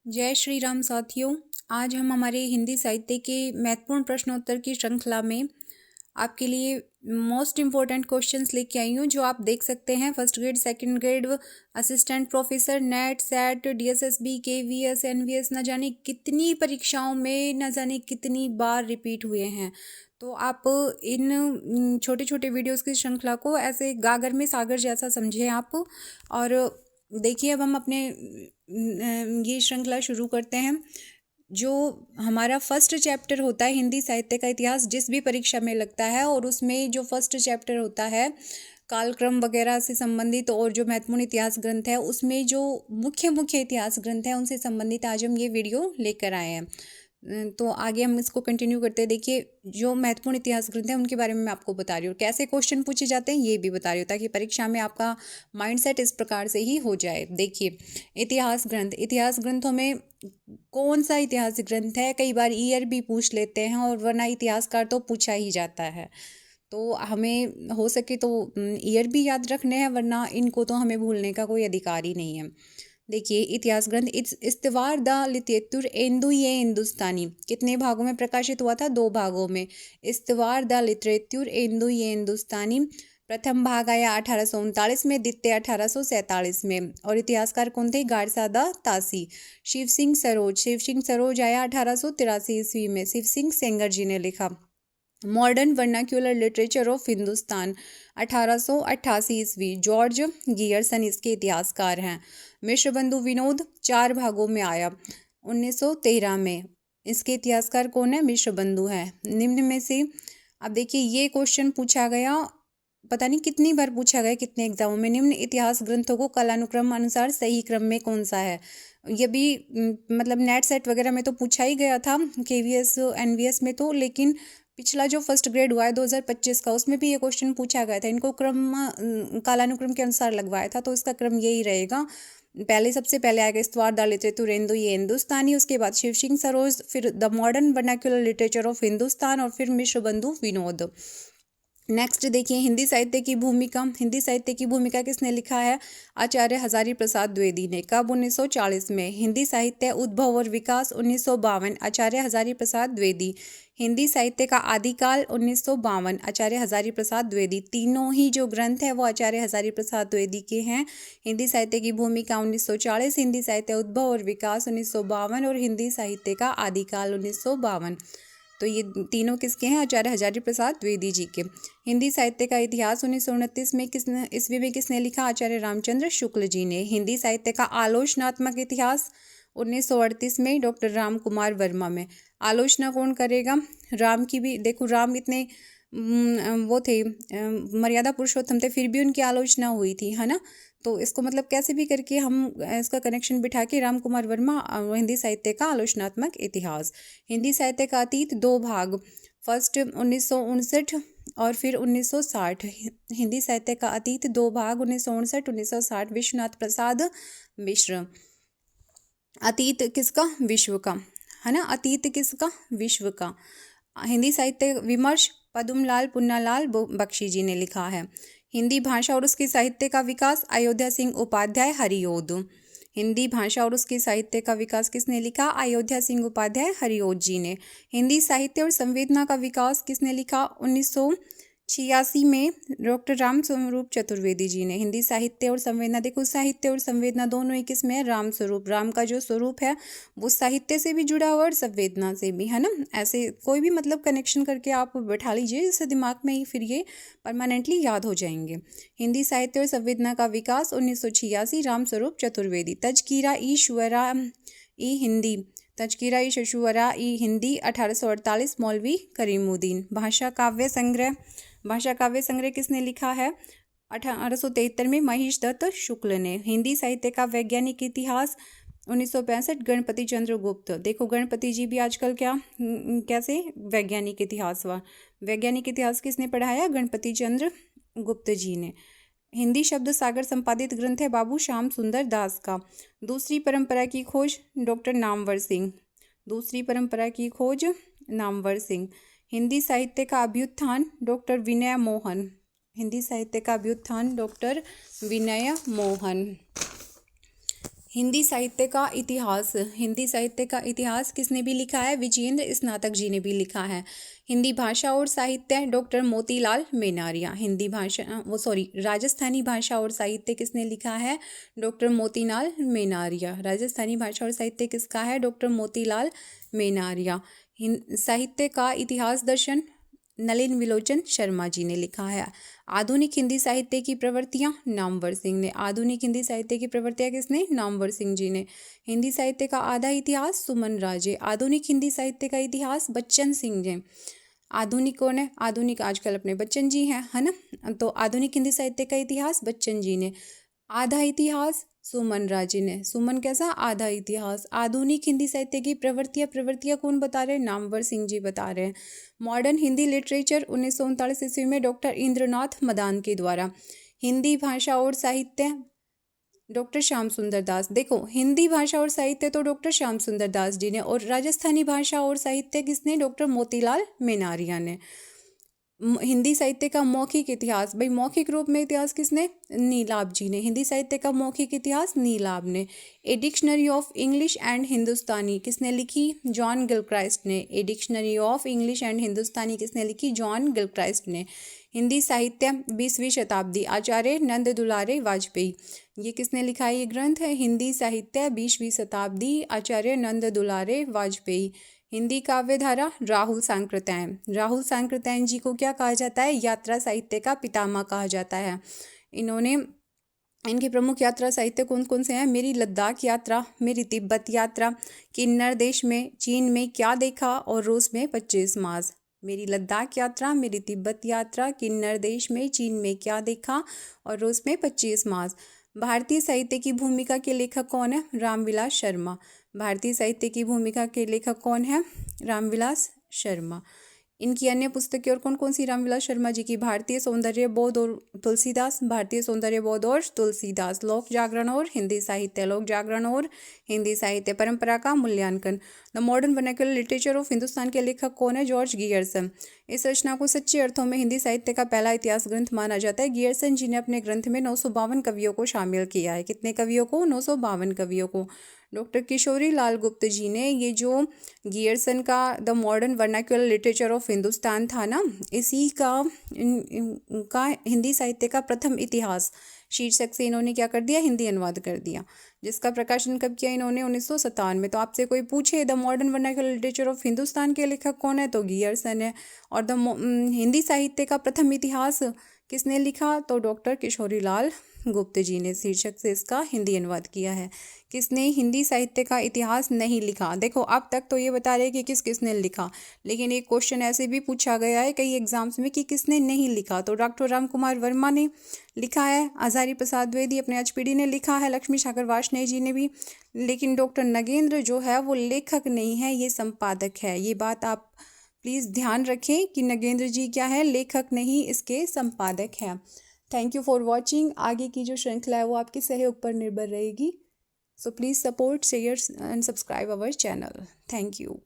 जय श्री राम साथियों। आज हम हमारे हिंदी साहित्य के महत्वपूर्ण प्रश्नोत्तर की श्रृंखला में आपके लिए मोस्ट इम्पोर्टेंट क्वेश्चंस लेके आई हूँ, जो आप देख सकते हैं। First grade, second grade, assistant professor, NET, SET, DSSB, KVS, NVS, न जाने कितनी परीक्षाओं में न जाने कितनी बार रिपीट हुए हैं। तो आप इन छोटे छोटे वीडियोस की श्रृंखला को ऐसे गागर में सागर जैसा समझें आप। और देखिए, अब हम अपने ये श्रृंखला शुरू करते हैं। जो हमारा फर्स्ट चैप्टर होता है हिंदी साहित्य का इतिहास, जिस भी परीक्षा में लगता है, और उसमें जो फर्स्ट चैप्टर होता है कालक्रम वगैरह से संबंधित और जो महत्वपूर्ण इतिहास ग्रंथ है, उसमें जो मुख्य मुख्य इतिहास ग्रंथ है उनसे संबंधित आज हम ये वीडियो लेकर आए हैं। तो आगे हम इसको कंटिन्यू करते हैं। देखिए, जो महत्वपूर्ण इतिहास ग्रंथ है उनके बारे में मैं आपको बता रही हूँ, कैसे क्वेश्चन पूछे जाते हैं ये भी बता रही हूँ, ताकि परीक्षा में आपका माइंडसेट इस प्रकार से ही हो जाए। देखिए, इतिहास ग्रंथ, इतिहास ग्रंथों में कौन सा इतिहास ग्रंथ है, कई बार ईयर भी पूछ लेते हैं, और वरना इतिहासकार तो पूछा ही जाता है। तो हमें हो सके तो ईयर भी याद रखने हैं, वरना इनको तो हमें भूलने का कोई अधिकार ही नहीं है। देखिए, इतिहास ग्रंथ इस्तवार द लितेतुर एंदु ये हिंदुस्तानी कितने भागों में प्रकाशित हुआ था? 2 भागों में। इस्तवार द लितेतुर एंदु ये हिंदुस्तानी प्रथम भाग आया 1839 में, द्वितीय 1847 में। और इतिहासकार कौन थे? गारसादा तासी। शिव सिंह सरोज आया 1883 ईस्वी में, शिव सिंह सेंगर जी ने लिखा। Modern vernacular literature of Hindustan 1888 ईस्वी, जॉर्ज गियर्सन इसके इतिहासकार हैं। मिश्र बंधु विनोद 4 भागों में आया 1913 में, इसके इतिहासकार कौन है? मिश्र बंधु है। निम्न में से, अब देखिए ये क्वेश्चन पूछा गया, पता नहीं कितनी बार पूछा गया, कितने एग्जामों में। निम्न इतिहास ग्रंथों को कालानुक्रम अनुसार सही क्रम में कौन सा है? ये भी मतलब नेट सेट वगैरह में तो पूछा ही गया था, केवीएस एनवीएस में तो, लेकिन पिछला जो फर्स्ट ग्रेड हुआ है 2025 का, उसमें भी ये क्वेश्चन पूछा गया था। इनको क्रम कालानुक्रम के अनुसार लगवाया था, तो इसका क्रम यही रहेगा। पहले सबसे पहले आएगा इस्तवार द लिटरेचर एंदु ये हिंदुस्तानी, उसके बाद शिव सिंह सरोज, फिर the modern vernacular literature of Hindustan, और फिर मिश्र बंधु विनोद। नेक्स्ट देखिए, हिंदी साहित्य की भूमिका। हिंदी साहित्य की भूमिका किसने लिखा है? आचार्य हजारी प्रसाद द्विवेदी ने। कब? 1940 में। हिंदी साहित्य उद्भव और विकास 1952, आचार्य हजारी प्रसाद द्विवेदी। हिंदी साहित्य का आदिकाल 1952, आचार्य हजारी प्रसाद द्विवेदी। तीनों ही जो ग्रंथ है वो आचार्य हजारी प्रसाद द्विवेदी के हैं। हिंदी साहित्य की भूमिका 1940, हिंदी साहित्य उद्भव और विकास 1952, और हिंदी साहित्य का आदिकाल 1952। तो ये तीनों किसके हैं? आचार्य हजारी प्रसाद द्विवेदी जी के। हिंदी साहित्य का इतिहास 1929 में ईस्वी में किसने लिखा? आचार्य रामचंद्र शुक्ल जी ने। हिंदी साहित्य का आलोचनात्मक इतिहास 1938 में डॉक्टर राम कुमार वर्मा में। आलोचना कौन करेगा? राम की भी देखो, राम इतने वो थे, मर्यादा पुरुषोत्तम थे, फिर भी उनकी आलोचना हुई थी, है ना। तो इसको मतलब कैसे भी करके हम इसका कनेक्शन बिठा के, राम कुमार वर्मा, हिंदी साहित्य का आलोचनात्मक इतिहास। हिंदी साहित्य का अतीत 2 भाग, फर्स्ट 1959 और फिर 1960। हिंदी साहित्य का अतीत 2 भाग, 1959 1960। विश्वनाथ प्रसाद मिश्र। अतीत किसका? विश्व का, है ना। अतीत किसका? विश्व का। हिंदी साहित्य विमर्श पद्मलाल पुन्नालाल बख्शी जी ने लिखा है। हिंदी भाषा और उसके साहित्य का विकास अयोध्या सिंह उपाध्याय हरिओद। हिंदी भाषा और उसके साहित्य का विकास किसने लिखा? अयोध्या सिंह उपाध्याय हरिओद जी ने। हिंदी साहित्य और संवेदना का विकास किसने लिखा? 1986 में डॉक्टर राम स्वरूप चतुर्वेदी जी ने। हिंदी साहित्य और संवेदना, देखो साहित्य और संवेदना दोनों ही किसमें है? राम स्वरूप। राम का जो स्वरूप है वो साहित्य से भी जुड़ा हुआ और संवेदना से भी, है ना। ऐसे कोई भी मतलब कनेक्शन करके आप बैठा लीजिए इससे दिमाग में ही, फिर ये परमानेंटली याद हो जाएंगे। हिंदी साहित्य और संवेदना का विकास 1986, राम स्वरूप चतुर्वेदी। तजकीरा ई शुअरा ई हिंदी, तजकीरा ई शशुअरा ई हिंदी 1848, मौलवी करीमुद्दीन। भाषा काव्य संग्रह, भाषा काव्य संग्रह किसने लिखा है? 1873 में महेश दत्त शुक्ल ने। हिंदी साहित्य का वैज्ञानिक इतिहास 1965, गणपति चंद्र गुप्त। देखो, गणपति जी भी आजकल क्या कैसे वैज्ञानिक इतिहास हुआ। वैज्ञानिक इतिहास किसने पढ़ाया? गणपति चंद्र गुप्त जी ने। हिंदी शब्द सागर संपादित ग्रंथ है बाबू श्याम सुंदर दास का। दूसरी परंपरा की खोज डॉक्टर नामवर सिंह। दूसरी परंपरा की खोज नामवर सिंह। हिंदी साहित्य का अभ्युत्थान डॉक्टर विनय मोहन। हिंदी साहित्य का अभ्युत्थान डॉक्टर विनय मोहन। हिंदी साहित्य का इतिहास, हिंदी साहित्य का इतिहास किसने भी लिखा है? विजयेंद्र स्नातक जी ने भी लिखा है। हिंदी भाषा और साहित्य डॉक्टर मोतीलाल मेनारिया। हिंदी भाषा राजस्थानी भाषा और साहित्य किसने लिखा है? डॉक्टर मोतीलाल मेनारिया। राजस्थानी भाषा और साहित्य किसका है? डॉक्टर मोतीलाल मेनारिया। साहित्य का इतिहास दर्शन नलिन विलोचन शर्मा जी ने लिखा है। आधुनिक हिंदी साहित्य की प्रवृत्तियां नामवर सिंह ने। आधुनिक हिंदी साहित्य की प्रवृत्तियां किसने? नामवर सिंह जी ने। हिंदी साहित्य का आधा इतिहास सुमन राजे। आधुनिक हिंदी साहित्य का इतिहास बच्चन सिंह जी। आधुनिक कौन है? आधुनिक आजकल अपने बच्चन जी हैं, है ना। तो आधुनिक हिंदी साहित्य का इतिहास बच्चन जी ने। आधा इतिहास सुमन राजे ने। सुमन कैसा? आधा इतिहास। आधुनिक हिंदी साहित्य की प्रवृत्तियां कौन बता रहे हैं? नामवर सिंह जी बता रहे हैं। मॉडर्न हिंदी लिटरेचर 1939 ईस्वी में डॉक्टर इंद्रनाथ मदान के द्वारा। हिंदी भाषा और साहित्य डॉक्टर श्याम सुंदर दास। देखो, हिंदी भाषा और साहित्य तो डॉक्टर श्याम सुंदर दास जी ने, और राजस्थानी भाषा और साहित्य किसने? डॉक्टर मोतीलाल मेनारिया ने। हिंदी साहित्य का मौखिक इतिहास, भाई मौखिक रूप में इतिहास किसने? नीलाभ जी ने। हिंदी साहित्य का मौखिक इतिहास नीलाभ ने। A dictionary of English and Hindustani किसने लिखी? जॉन गिलक्राइस्ट ने। A dictionary of English and Hindustani किसने लिखी? जॉन गिलक्राइस्ट ने। हिंदी साहित्य 20वीं शताब्दी आचार्य नंद दुलारे वाजपेयी। ये किसने लिखा है? ये ग्रंथ है हिंदी साहित्य 20वीं शताब्दी आचार्य नंद दुलारे वाजपेयी। हिंदी काव्य धारा राहुल सांकृत्यायन। राहुल सांकृत्यायन जी को क्या कहा जाता है? यात्रा साहित्य का पितामह कहा जाता है। इनके प्रमुख यात्रा साहित्य कौन कौन से हैं? मेरी लद्दाख यात्रा, मेरी तिब्बत यात्रा, किन्नर देश में चीन में क्या देखा, और रूस में 25 मास। मेरी लद्दाख यात्रा, मेरी तिब्बत यात्रा, किन्नर देश में चीन में क्या देखा, और रूस में 25 मास। भारतीय साहित्य की भूमिका के लेखक कौन है? रामविलास शर्मा। भारतीय साहित्य की भूमिका के लेखक कौन है? रामविलास शर्मा। इनकी अन्य पुस्तकें और कौन कौन सी? रामविलास शर्मा जी की भारतीय सौंदर्य बोध और तुलसीदास। भारतीय सौंदर्य बोध और तुलसीदास। लोक जागरण और हिंदी साहित्य। लोक जागरण और हिंदी साहित्य। परंपरा का मूल्यांकन। The modern vernacular literature of Hindustan के लेखक कौन है? George Gierson. इस रचना को सच्चे अर्थों में हिंदी साहित्य का पहला इतिहास ग्रंथ माना जाता है। गियर्सन जी ने अपने ग्रंथ में 952 कवियों को शामिल किया है। कितने कवियों को? 952 कवियों को। डॉक्टर किशोरी लाल गुप्त जी ने ये जो गियर्सन का the modern vernacular literature of Hindustan था ना, इसी का हिंदी साहित्य का प्रथम इतिहास शीर्षक से इन्होंने क्या कर दिया? हिंदी अनुवाद कर दिया, जिसका प्रकाशन कब किया इन्होंने? 1997 में। तो आपसे कोई पूछे the modern vernacular literature of Hindustan के लेखक कौन है? तो गियर्सन है। और हिंदी साहित्य का प्रथम इतिहास किसने लिखा? तो डॉक्टर किशोरी लाल गुप्त जी ने शीर्षक से इसका हिंदी अनुवाद किया है। किसने हिंदी साहित्य का इतिहास नहीं लिखा? देखो, अब तक तो ये बता रहे कि किसने लिखा, लेकिन एक क्वेश्चन ऐसे भी पूछा गया है कई एग्जाम्स में कि किसने नहीं लिखा। तो डॉक्टर राम कुमार वर्मा ने लिखा है, हजारी प्रसाद द्विवेदी अपने एचपीडी ने लिखा है, लक्ष्मी सागर वार्ष्णेय जी ने भी। लेकिन डॉक्टर नगेंद्र जो है वो लेखक नहीं है, ये संपादक है। ये बात आप प्लीज़ ध्यान रखें कि नगेंद्र जी क्या है? लेखक नहीं, इसके संपादक हैं। Thank you for watching. आगे की जो श्रृंखला है वो आपके सहयोग पर निर्भर रहेगी। So please support, share and subscribe our channel. Thank you.